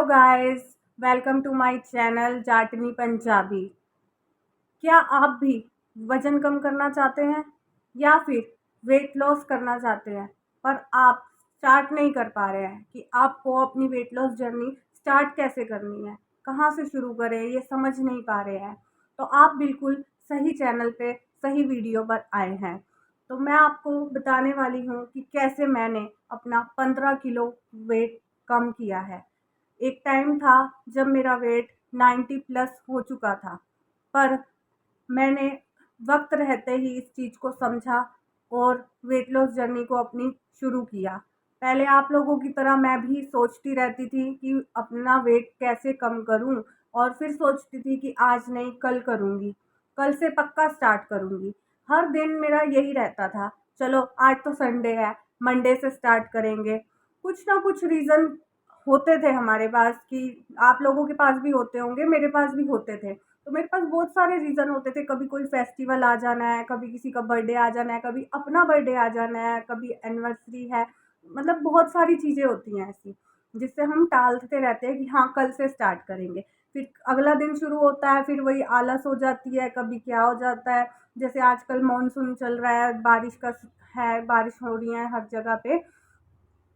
Guys, welcome to my channel Jatni Punjabi. क्या आप भी वज़न कम करना चाहते हैं या फिर वेट लॉस करना चाहते हैं, पर आप स्टार्ट नहीं कर पा रहे हैं कि आपको अपनी वेट लॉस जर्नी स्टार्ट कैसे करनी है, कहाँ से शुरू करें, ये समझ नहीं पा रहे हैं, तो आप बिल्कुल सही चैनल पे, सही वीडियो पर आए हैं। तो मैं आपको बताने वाली हूँ कि कैसे मैंने अपना 15 किलो वेट कम किया है। एक टाइम था जब मेरा वेट 90 प्लस हो चुका था, पर मैंने वक्त रहते ही इस चीज़ को समझा और वेट लॉस जर्नी को अपनी शुरू किया। पहले आप लोगों की तरह मैं भी सोचती रहती थी कि अपना वेट कैसे कम करूं, और फिर सोचती थी कि आज नहीं कल करूंगी, कल से पक्का स्टार्ट करूंगी। हर दिन मेरा यही रहता था, चलो आज तो संडे है, मंडे से स्टार्ट करेंगे। कुछ ना कुछ रीज़न होते थे हमारे पास, कि आप लोगों के पास भी होते होंगे, मेरे पास भी होते थे। तो मेरे पास बहुत सारे रीज़न होते थे, कभी कोई फेस्टिवल आ जाना है, कभी किसी का बर्थडे आ जाना है, कभी अपना बर्थडे आ जाना है, कभी एनिवर्सरी है। मतलब बहुत सारी चीज़ें होती हैं ऐसी, जिससे हम टालते रहते हैं कि हाँ, कल से स्टार्ट करेंगे। फिर अगला दिन शुरू होता है, फिर वही आलस हो जाती है, कभी क्या हो जाता है। जैसे आजकल मानसून चल रहा है, बारिश का है, बारिश हो रही है हर जगह पे,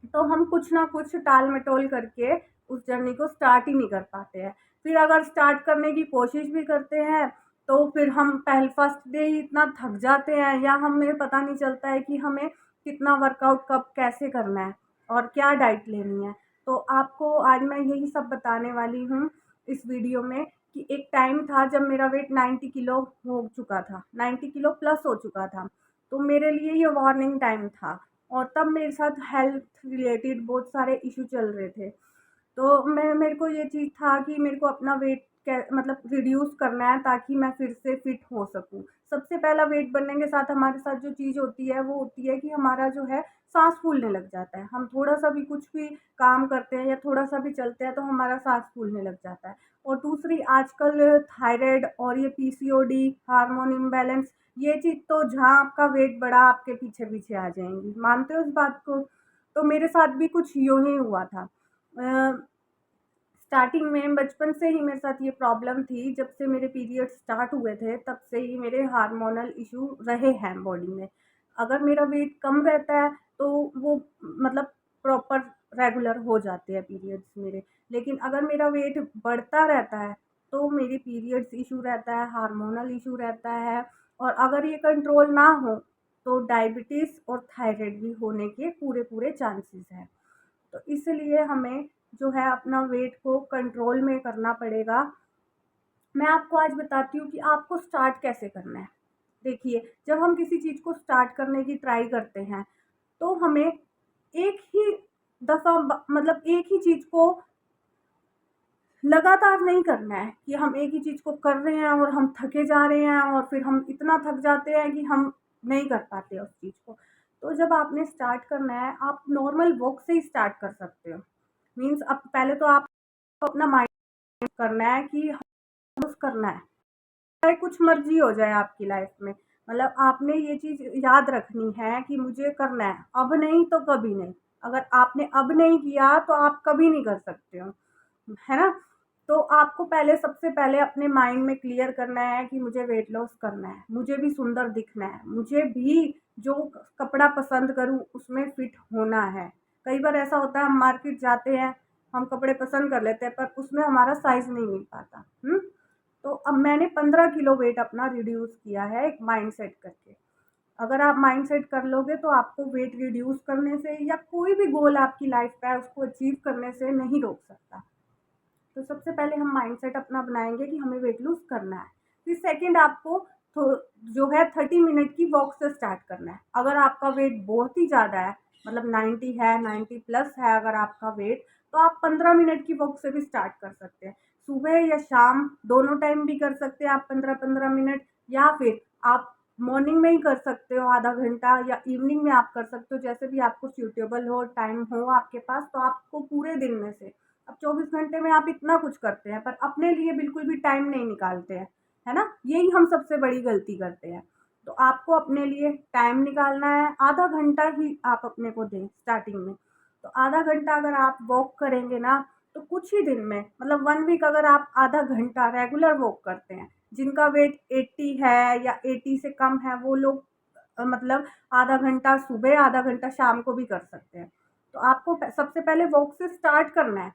तो हम कुछ ना कुछ टाल-मटोल करके उस जर्नी को स्टार्ट ही नहीं कर पाते हैं। फिर अगर स्टार्ट करने की कोशिश भी करते हैं, तो फिर हम फर्स्ट डे ही इतना थक जाते हैं, या हमें पता नहीं चलता है कि हमें कितना वर्कआउट कब कैसे करना है और क्या डाइट लेनी है। तो आपको आज मैं यही सब बताने वाली हूँ इस वीडियो में, कि एक टाइम था जब मेरा वेट 90 किलो हो चुका था, 90 किलो प्लस हो चुका था। तो मेरे लिए ये वार्निंग टाइम था, और तब मेरे साथ हेल्थ रिलेटेड बहुत सारे इश्यू चल रहे थे। तो मेरे को ये चीज़ था कि मेरे को अपना वेट मतलब रिड्यूस करना है, ताकि मैं फिर से फिट हो सकूँ। सबसे पहला वेट बढ़ने के साथ हमारे साथ जो चीज़ होती है, वो होती है कि हमारा जो है साँस फूलने लग जाता है। हम थोड़ा-सा भी कुछ भी काम करते हैं या थोड़ा-सा भी चलते हैं, तो हमारा साँस फूलने लग जाता है। और दूसरी, आजकल थायराइड और ये पीसीओडी, हार्मोन इम्बैलेंस, ये चीज़ तो जहाँ आपका वेट बढ़ा, आपके पीछे-पीछे आ जाएँगी। मानते हो इस बात को? तो मेरे साथ भी कुछ यूँ ही हुआ था। स्टार्टिंग में बचपन से ही मेरे साथ ये प्रॉब्लम थी, जब से मेरे पीरियड्स स्टार्ट हुए थे, तब से ही मेरे हार्मोनल इश्यू रहे हैं बॉडी में। अगर मेरा वेट कम रहता है, तो वो मतलब प्रॉपर रेगुलर हो जाते हैं पीरियड्स मेरे। लेकिन अगर मेरा वेट बढ़ता रहता है, तो मेरे पीरियड्स इश्यू रहता है, हार्मोनल इश्यू रहता है, और अगर ये कंट्रोल ना हो, तो डायबिटीज़ और थायराइड भी होने के पूरे-पूरे चांसेस हैं। तो इसलिए हमें जो है अपना वेट को कंट्रोल में करना पड़ेगा। मैं आपको आज बताती हूँ कि आपको स्टार्ट कैसे करना है। देखिए, जब हम किसी चीज़ को स्टार्ट करने की ट्राई करते हैं, तो हमें एक ही दफ़ा मतलब एक ही चीज़ को लगातार नहीं करना है, कि हम एक ही चीज़ को कर रहे हैं और हम थके जा रहे हैं, और फिर हम इतना थक जाते हैं कि हम नहीं कर पाते उस चीज़ को। तो जब आपने स्टार्ट करना है, आप नॉर्मल वॉक से ही स्टार्ट कर सकते हो। मीन्स अब पहले तो आपको अपना माइंड करना है कि कुछ करना है, चाहे कुछ मर्ज़ी हो जाए आपकी लाइफ़ में। मतलब आपने ये चीज़ याद रखनी है कि मुझे करना है, अब नहीं तो कभी नहीं। अगर आपने अब नहीं किया, तो आप कभी नहीं कर सकते हो, है ना? तो आपको पहले, सबसे पहले अपने माइंड में क्लियर करना है कि मुझे वेट लॉस करना है, मुझे भी सुंदर दिखना है, मुझे भी जो कपड़ा पसंद करूँ उसमें फिट होना है। कई बार ऐसा होता है, हम मार्केट जाते हैं, हम कपड़े पसंद कर लेते हैं, पर उसमें हमारा साइज़ नहीं मिल पाता। तो अब मैंने 15 किलो वेट अपना रिड्यूस किया है एक माइंड सेट करके। अगर आप माइंड सेट कर लोगे, तो आपको वेट रिड्यूस करने से, या कोई भी गोल आपकी लाइफ का है उसको अचीव करने से नहीं रोक सकता। तो सबसे पहले हम माइंडसेट अपना बनाएँगे कि हमें वेट लूज़ करना है। फिर सेकंड, आपको थो जो है 30 मिनट की वॉक से स्टार्ट करना है। अगर आपका वेट बहुत ही ज़्यादा है, मतलब 90 है, 90 प्लस है अगर आपका वेट, तो आप 15 मिनट की वॉक से भी स्टार्ट कर सकते हैं। सुबह या शाम दोनों टाइम भी कर सकते हैं आप 15-15 मिनट, या फिर आप मॉर्निंग में ही कर सकते हो आधा घंटा, या इवनिंग में आप कर सकते हो, जैसे भी आपको सूटेबल हो, टाइम हो आपके पास, तो आपको पूरे दिन में से, अब 24 घंटे में आप इतना कुछ करते हैं, पर अपने लिए बिल्कुल भी टाइम नहीं निकालते हैं, है ना? यही हम सबसे बड़ी गलती करते हैं। तो आपको अपने लिए टाइम निकालना है, आधा घंटा ही आप अपने को दें स्टार्टिंग में। तो आधा घंटा अगर आप वॉक करेंगे ना, तो कुछ ही दिन में मतलब 1 वीक अगर आप आधा घंटा रेगुलर वॉक करते हैं, जिनका वेट 80 है या 80 से कम है वो लोग मतलब आधा घंटा सुबह, आधा घंटा शाम को भी कर सकते हैं। तो आपको सबसे पहले वॉक से स्टार्ट करना है।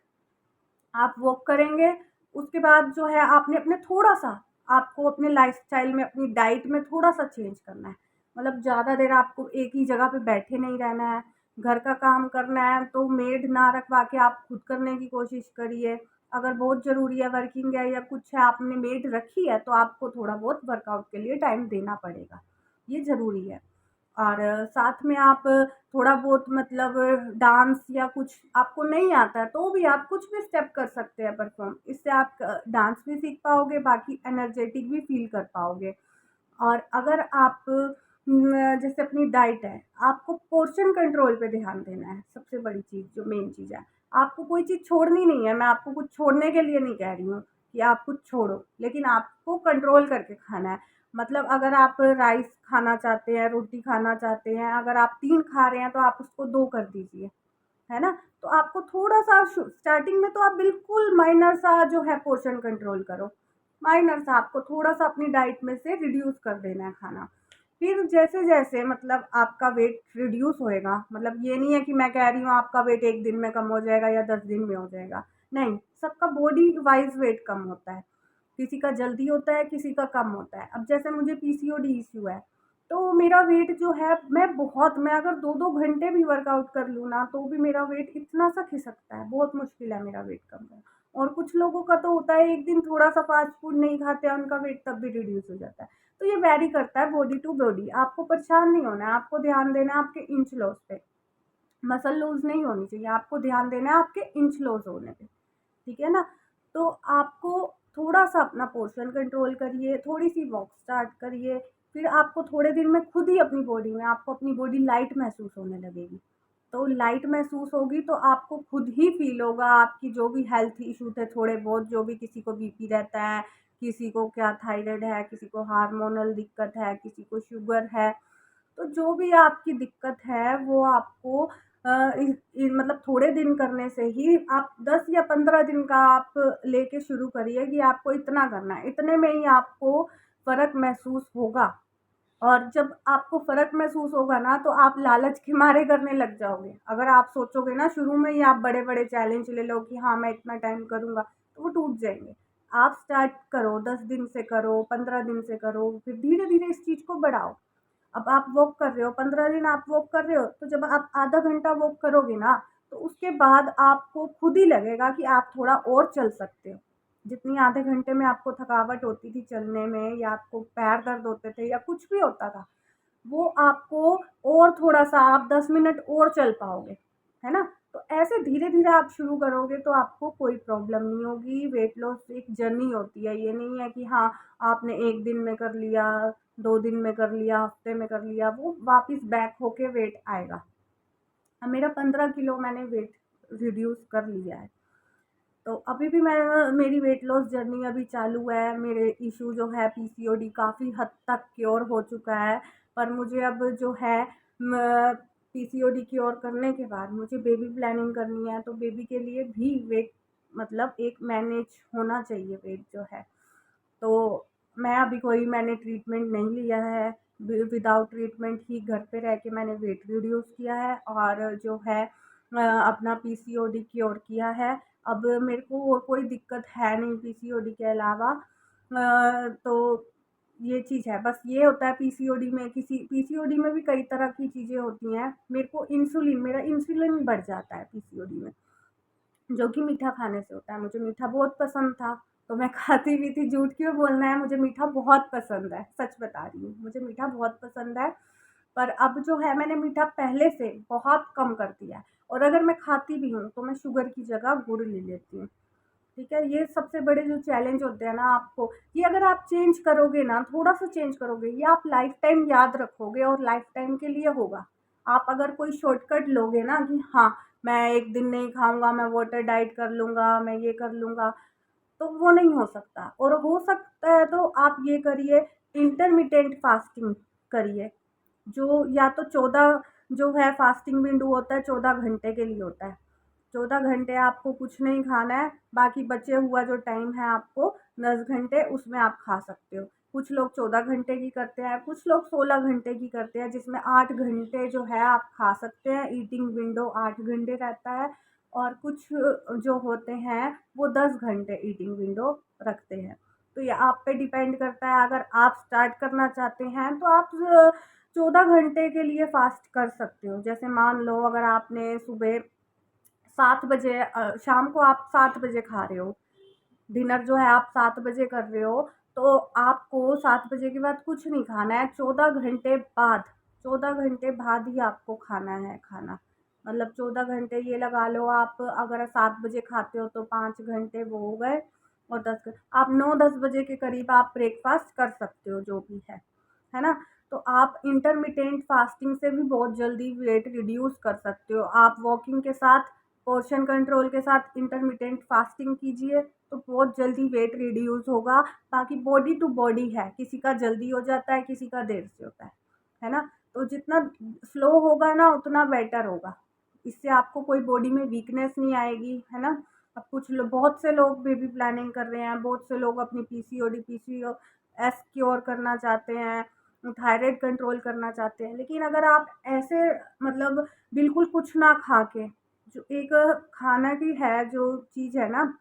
आप वॉक करेंगे, उसके बाद जो है आपने अपने थोड़ा-सा आपको अपने लाइफ़स्टाइल में, अपनी डाइट में थोड़ा-सा चेंज करना है। मतलब ज़्यादा देर आपको एक ही जगह पे बैठे नहीं रहना है। घर का काम करना है तो मेड ना रखवा के आप खुद करने की कोशिश करिए। अगर बहुत ज़रूरी है, वर्किंग है या कुछ है, आपने मेड रखी है तो आपको थोड़ा बहुत वर्कआउट के लिए टाइम देना पड़ेगा। ये ज़रूरी है। और साथ में आप थोड़ा बहुत मतलब डांस या कुछ आपको नहीं आता है तो भी आप कुछ भी स्टेप कर सकते हैं परफॉर्म। इससे आप डांस भी सीख पाओगे, बाकी एनर्जेटिक भी फील कर पाओगे। और अगर आप जैसे अपनी डाइट है, आपको पोर्शन कंट्रोल पे ध्यान देना है, सबसे बड़ी चीज़ जो मेन चीज़ है। आपको कोई चीज़ छोड़नी नहीं है, मैं आपको कुछ छोड़ने के लिए नहीं कह रही हूँ कि आप कुछ छोड़ो, लेकिन आपको कंट्रोल करके खाना है। मतलब अगर आप राइस खाना चाहते हैं, रोटी खाना चाहते हैं, अगर आप 3 खा रहे हैं तो आप उसको 2 कर दीजिए, है ना? तो आपको थोड़ा-सा स्टार्टिंग में तो आप बिल्कुल माइनर सा जो है पोर्शन कंट्रोल करो। माइनर सा आपको थोड़ा-सा अपनी डाइट में से रिड्यूस कर देना है खाना। फिर जैसे-जैसे मतलब आपका वेट रिड्यूस होएगा, मतलब ये नहीं है कि मैं कह रही हूँ आपका वेट 1 दिन में कम हो जाएगा या 10 दिन में हो जाएगा। नहीं, सबका बॉडी वाइज़ वेट कम होता है। किसी का जल्दी होता है, किसी का कम होता है। अब जैसे मुझे पीसीओडी इश्यू है, तो मेरा वेट जो है मैं अगर 2-2 घंटे भी वर्कआउट कर लूँ ना, तो भी मेरा वेट इतना सा खिसकता है, बहुत मुश्किल है मेरा वेट कम करना। और कुछ लोगों का तो होता है, एक दिन थोड़ा-सा फ़ास्ट फूड नहीं खाते हैं, उनका वेट तब भी रिड्यूस हो जाता है। तो ये वैरी करता है बॉडी टू बॉडी। आपको परेशान नहीं होना है, आपको ध्यान देना है आपके इंच लॉस पे। मसल लूज़ नहीं होनी चाहिए, आपको ध्यान देना है आपके इंच लॉस होने पे। ठीक है ना? तो आपको थोड़ा-सा अपना पोर्शन कंट्रोल करिए, थोड़ी-सी वॉक स्टार्ट करिए, फिर आपको थोड़े दिन में खुद ही अपनी बॉडी में आपको अपनी बॉडी लाइट महसूस होने लगेगी। तो लाइट महसूस होगी तो आपको खुद ही फ़ील होगा, आपकी जो भी हेल्थ इश्यू थे थोड़े बहुत, जो भी किसी को बीपी रहता है, किसी को क्या थायराइड है, किसी को हार्मोनल दिक्कत है, किसी को शुगर है, तो जो भी आपकी दिक्कत है वो आपको मतलब थोड़े दिन करने से ही आप 10 या 15 दिन का आप लेके शुरू करिए कि आपको इतना करना है। इतने में ही आपको फ़र्क महसूस होगा। और जब आपको फ़र्क महसूस होगा ना तो आप लालच के मारे करने लग जाओगे। अगर आप सोचोगे ना शुरू में ही आप बड़े-बड़े चैलेंज ले लो कि हाँ, मैं इतना टाइम करूँगा, तो वो टूट जाएँगे। आप स्टार्ट करो, 10 दिन से करो, 15 दिन से करो, फिर धीरे-धीरे इस चीज़ को बढ़ाओ। अब आप वॉक कर रहे हो, 15 दिन आप वॉक कर रहे हो, तो जब आप आधा घंटा वॉक करोगे ना, तो उसके बाद आपको खुद ही लगेगा कि आप थोड़ा और चल सकते हो। जितनी आधे घंटे में आपको थकावट होती थी चलने में, या आपको पैर दर्द होते थे या कुछ भी होता था, वो आपको और थोड़ा-सा आप 10 मिनट और चल पाओगे, है ना? तो ऐसे धीरे-धीरे आप शुरू करोगे तो आपको कोई प्रॉब्लम नहीं होगी। वेट लॉस एक जर्नी होती है, ये नहीं है कि हाँ, आपने 1 दिन में कर लिया, 2 दिन में कर लिया, हफ्ते में कर लिया, वो वापस बैक होके वेट आएगा। अब मेरा 15 किलो मैंने वेट रिड्यूस कर लिया है। तो अभी भी मैं मेरी वेट लॉस जर्नी अभी चालू है। मेरे इश्यू जो है पीसीओडी काफ़ी हद तक क्योर हो चुका है। पर मुझे अब जो है पीसीओडी क्योर करने के बाद मुझे बेबी प्लानिंग करनी है, तो बेबी के लिए भी वेट मतलब एक मैनेज होना चाहिए वेट जो है। तो मैं अभी कोई मैंने ट्रीटमेंट नहीं लिया है। विदाउट ट्रीटमेंट ही घर पे रह के मैंने वेट रिड्यूस किया है और जो है अपना पीसीओडी क्योर किया है। अब मेरे को और कोई दिक्कत है नहीं पीसीओडी के अलावा। तो ये चीज़ है, बस ये होता है पीसीओडी में, किसी पीसीओडी में भी कई तरह की चीज़ें होती हैं। मेरा इंसुलिन बढ़ जाता है पीसीओडी में। जो कि मीठा खाने से होता है। मुझे मीठा बहुत पसंद था, तो मैं खाती भी थी, झूठ क्यों बोलना है, मुझे मीठा बहुत पसंद है, सच बता रही हूँ, मुझे मीठा बहुत पसंद है। पर अब जो है मैंने मीठा पहले से बहुत कम कर दिया है, और अगर मैं खाती भी हूँ, तो मैं शुगर की जगह गुड़ ले लेती हूँ। ठीक है? ये सबसे बड़े जो चैलेंज होते हैं ना आपको, ये अगर आप चेंज करोगे ना, थोड़ा-सा चेंज करोगे, ये आप लाइफ़ टाइम याद रखोगे और लाइफ़ टाइम के लिए होगा। आप अगर कोई शॉर्टकट लोगे ना कि हाँ, मैं 1 दिन नहीं खाऊँगा, मैं वाटर डाइट कर लूँगा, मैं ये कर लूँगा, तो वो नहीं हो सकता। और हो सकता है तो आप ये करिए, इंटरमिटेंट फास्टिंग करिए। जो या तो 14 जो है फास्टिंग विंडो होता है, 14 घंटे के लिए होता है। 14 घंटे आपको कुछ नहीं खाना है, बाकी बचे हुआ जो टाइम है आपको 10 घंटे उसमें आप खा सकते हो। कुछ लोग 14 घंटे की करते हैं, कुछ लोग 16 घंटे की करते हैं, जिसमें 8 घंटे जो है आप खा सकते हैं, ईटिंग विंडो 8 घंटे रहता है। और कुछ जो होते हैं वो 10 घंटे ईटिंग विंडो रखते हैं। तो ये आप पे डिपेंड करता है, अगर आप स्टार्ट करना चाहते हैं तो आप 14 घंटे के लिए फास्ट कर सकते हो। जैसे मान लो अगर आपने सुबह 7 बजे शाम को आप 7 बजे खा रहे हो, डिनर जो है आप 7 बजे कर रहे हो, तो आपको 7 बजे के बाद कुछ नहीं खाना है, 14 घंटे बाद ही आपको खाना है खाना। मतलब 14 घंटे ये लगा लो, आप अगर 7 बजे खाते हो तो 5 घंटे वो हो गए, और 10 आप 9-10 बजे के करीब आप ब्रेकफ़ास्ट कर सकते हो जो भी है ना? तो आप इंटरमिटेंट फास्टिंग से भी बहुत जल्दी वेट रिड्यूस कर सकते हो। आप वॉकिंग के साथ, पोर्शन कंट्रोल के साथ इंटरमिटेंट फास्टिंग कीजिए तो बहुत जल्दी वेट रिड्यूस होगा। बाकी बॉडी टू बॉडी है, किसी का जल्दी हो जाता है, किसी का देर से होता है ना? तो जितना स्लो होगा ना उतना बेटर होगा। इससे आपको कोई बॉडी में वीकनेस नहीं आएगी, है ना? अब बहुत से लोग बेबी प्लानिंग कर रहे हैं, बहुत से लोग अपनी पीसीओडी, पीसीओएस क्योर करना चाहते हैं, थायराइड कंट्रोल करना चाहते हैं। लेकिन अगर आप ऐसे मतलब बिल्कुल कुछ ना खा के, जो एक खाना की है जो चीज़ है ना,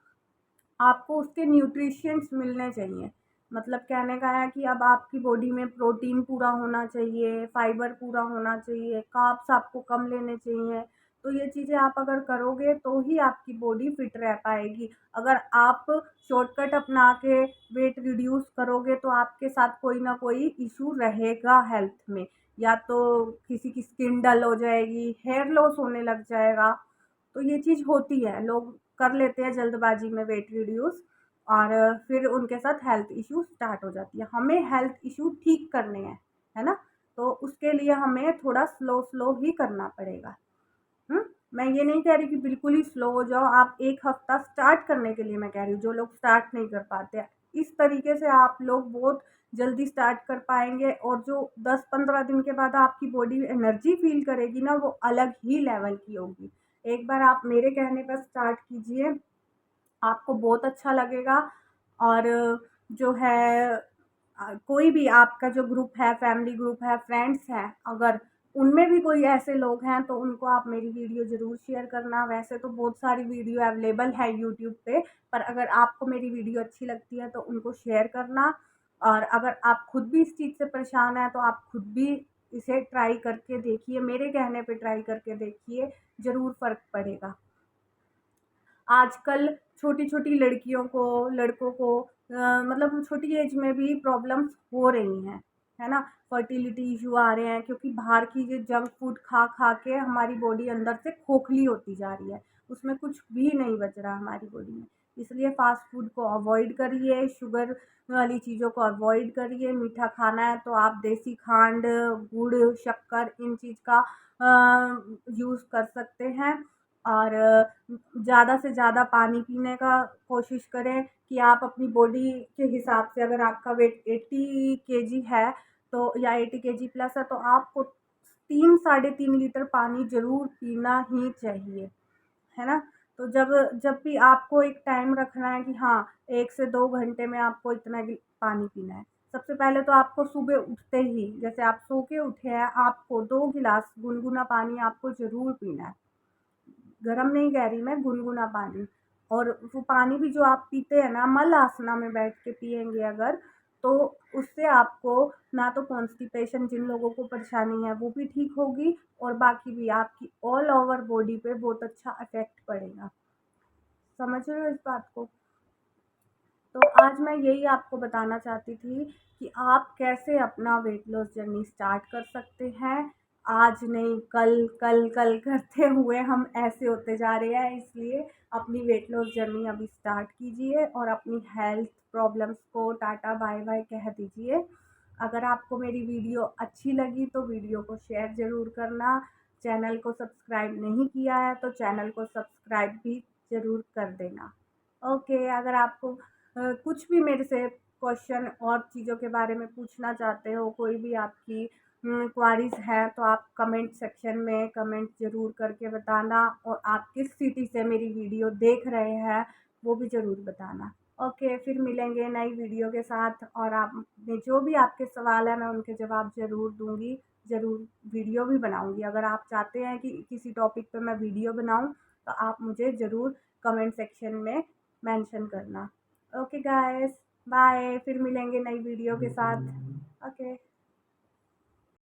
आपको उसके न्यूट्रिशंस मिलने चाहिए। मतलब कहने का है कि अब आपकी बॉडी में प्रोटीन पूरा होना चाहिए, फाइबर पूरा होना चाहिए, कार्ब्स आपको कम लेने चाहिए। तो ये चीज़ें आप अगर करोगे तो ही आपकी बॉडी फिट रह पाएगी। अगर आप शॉर्टकट अपना के वेट रिड्यूस करोगे तो आपके साथ कोई ना कोई इशू रहेगा हेल्थ में। या तो किसी की स्किन डल हो जाएगी, हेयर लॉस होने लग जाएगा। तो ये चीज़ होती है, लोग कर लेते हैं जल्दबाजी में वेट रिड्यूस, और फिर उनके साथ हेल्थ इशू स्टार्ट हो जाती है। हमें हेल्थ इशू ठीक करने हैं, है ना? तो उसके लिए हमें थोड़ा स्लो स्लो ही करना पड़ेगा। मैं ये नहीं कह रही कि बिल्कुल ही स्लो हो जाओ, आप 1 हफ्ता स्टार्ट करने के लिए मैं कह रही हूँ, जो लोग स्टार्ट नहीं कर पाते हैं। इस तरीके से आप लोग बहुत जल्दी स्टार्ट कर पाएँगे, और जो 10-15 दिन के बाद आपकी बॉडी एनर्जी फ़ील करेगी ना, वो अलग ही लेवल की होगी। एक बार आप मेरे कहने पर स्टार्ट कीजिए, आपको बहुत अच्छा लगेगा। और जो है कोई भी आपका जो ग्रुप है, फैमिली ग्रुप है, फ्रेंड्स हैं, अगर उनमें भी कोई ऐसे लोग हैं तो उनको आप मेरी वीडियो ज़रूर शेयर करना। वैसे तो बहुत सारी वीडियो अवेलेबल है यूट्यूब पे, पर अगर आपको मेरी वीडियो अच्छी लगती है तो उनको शेयर करना। और अगर आप खुद भी इस चीज़ से परेशान हैं तो आप खुद भी इसे ट्राई करके देखिए, मेरे कहने पे ट्राई करके देखिए, ज़रूर फ़र्क पड़ेगा। आजकल छोटी-छोटी लड़कियों को, लड़कों को मतलब छोटी एज में भी प्रॉब्लम्स हो रही हैं, है ना? फर्टिलिटी इश्यू आ रहे हैं क्योंकि बाहर की ये जंक फूड खा-खा के हमारी बॉडी अंदर से खोखली होती जा रही है। उसमें कुछ भी नहीं बच रहा हमारी बॉडी में। इसलिए फ़ास्ट फूड को अवॉइड करिए, शुगर वाली चीज़ों को अवॉइड करिए। मीठा खाना है तो आप देसी खांड, गुड़, शक्कर इन चीज़ का यूज़ कर सकते हैं। और ज़्यादा से ज़्यादा पानी पीने का कोशिश करें कि आप अपनी बॉडी के हिसाब से, अगर आपका वेट 80 केजी है तो, या 80 केजी प्लस है, तो आपको 3 साढ़े 3 लीटर पानी ज़रूर पीना ही चाहिए, है ना? तो जब जब भी आपको एक टाइम रखना है कि हाँ, 1 से 2 घंटे में आपको इतना पानी पीना है। सबसे पहले तो आपको सुबह उठते ही, जैसे आप सो के उठे हैं, आपको 2 गिलास गुनगुना पानी आपको ज़रूर पीना है। गरम नहीं कह रही मैं, गुनगुना पानी। और वो पानी भी जो आप पीते हैं ना, मल आसना में बैठ के पिएँगे अगर, तो उससे आपको ना तो कॉन्स्टिपेशन, जिन लोगों को परेशानी है वो भी ठीक होगी, और बाकी भी आपकी ऑल ओवर बॉडी पे बहुत अच्छा इफ़ेक्ट पड़ेगा। समझ रहे हो इस बात को? तो आज मैं यही आपको बताना चाहती थी कि आप कैसे अपना वेट लॉस जर्नी स्टार्ट कर सकते हैं। आज नहीं, कल, कल करते हुए हम ऐसे होते जा रहे हैं, इसलिए अपनी वेट लॉस जर्नी अभी स्टार्ट कीजिए और अपनी हेल्थ प्रॉब्लम्स को टाटा बाय-बाय कह दीजिए। अगर आपको मेरी वीडियो अच्छी लगी तो वीडियो को शेयर ज़रूर करना। चैनल को सब्सक्राइब नहीं किया है तो चैनल को सब्सक्राइब भी ज़रूर कर देना। ओके, अगर आपको कुछ भी मेरे से क्वेश्चन और चीज़ों के बारे में पूछना चाहते हो, कोई भी आपकी क्वारीज़ है तो आप कमेंट सेक्शन में कमेंट ज़रूर करके बताना, और आप किस सिटी से मेरी वीडियो देख रहे हैं वो भी ज़रूर बताना। ओके, फिर मिलेंगे नई वीडियो के साथ, और आपने जो भी आपके सवाल हैं मैं उनके जवाब ज़रूर दूँगी, ज़रूर वीडियो भी बनाऊँगी। अगर आप चाहते हैं कि किसी टॉपिक पे मैं वीडियो बनाऊँ तो आप मुझे ज़रूर कमेंट सेक्शन में मेंशन करना। ओके गाइस, बाय, फिर मिलेंगे नई वीडियो के साथ। ओके।